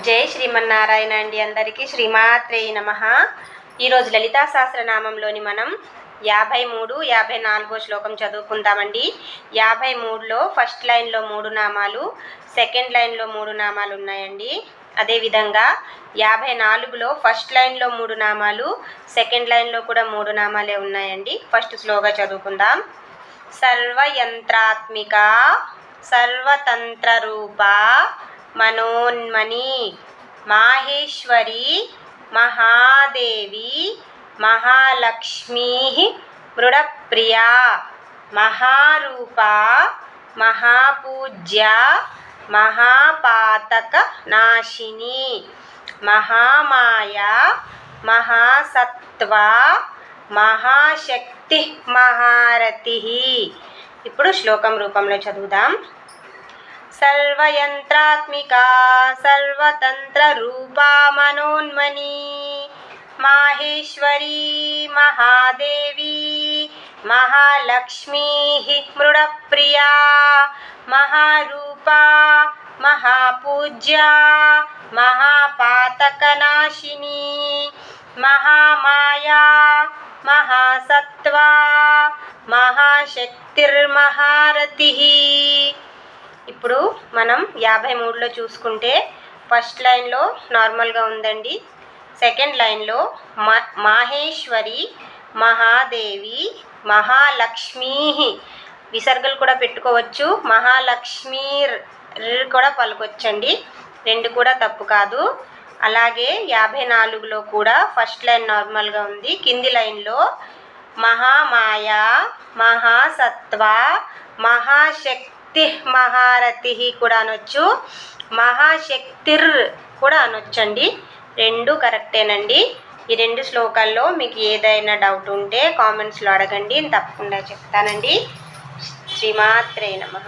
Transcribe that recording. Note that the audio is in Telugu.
జై శ్రీమన్నారాయణ అండి. అందరికీ శ్రీమాత్రే నమః. ఈరోజు లలితా సహస్రనామంలోని మనం 53, 54 శ్లోకం చదువుకుందామండి. 53లో ఫస్ట్ లైన్లో 3 నామాలు, సెకండ్ లైన్లో 3 నామాలు ఉన్నాయండి. అదేవిధంగా 54లో ఫస్ట్ లైన్లో 3 నామాలు, సెకండ్ లైన్లో కూడా 3 నామాలే ఉన్నాయండి. ఫస్ట్ స్లోగా చదువుకుందాం. సర్వయంత్రాత్మిక సర్వతంత్ర రూపా మనోన్మణి మాహేశ్వరి మహాదేవి మహాలక్ష్మీ మృడప్రియా మహారూపా మహాపూజ్య మహాపాతక నాశిని మహామాయా మహాసత్వ మహాశక్తి మహారతి. ఇప్పుడు శ్లోకం రూపంలో చదువుదాం. సర్వయంత్రాత్మికా సర్వతంత్ర రూపా మనోన్మణి మాహేశ్వరీ మహాదేవి మహాలక్ష్మీ మృడప్రియా మహారూపా మహాపూజ్య మహాపాతకనాశిని మహామాయా మహాసత్వ మహాశక్తిర్మహారతి. ఇప్పుడు మనం 53లో చూసుకుంటే ఫస్ట్ లైన్లో నార్మల్గా ఉందండి. సెకండ్ లైన్లో మాహేశ్వరి మహాదేవి మహాలక్ష్మీ, విసర్గలు కూడా పెట్టుకోవచ్చు, మహాలక్ష్మీ కూడా పలుకొచ్చండి, రెండు కూడా తప్పు కాదు. అలాగే 54లో కూడా ఫస్ట్ లైన్ నార్మల్గా ఉంది. కింది లైన్లో మహామాయా మహాసత్వ మహాశక్తి మహారతి కూడా అనొచ్చు, మహాశక్తిర్ కూడా అనొచ్చండి. రెండు కరెక్టేనండి. ఈ రెండు శ్లోకాల్లో మీకు ఏదైనా డౌట్ ఉంటే కామెంట్స్లో అడగండి, తప్పకుండా చెప్తానండి. శ్రీమాత్రే నమః.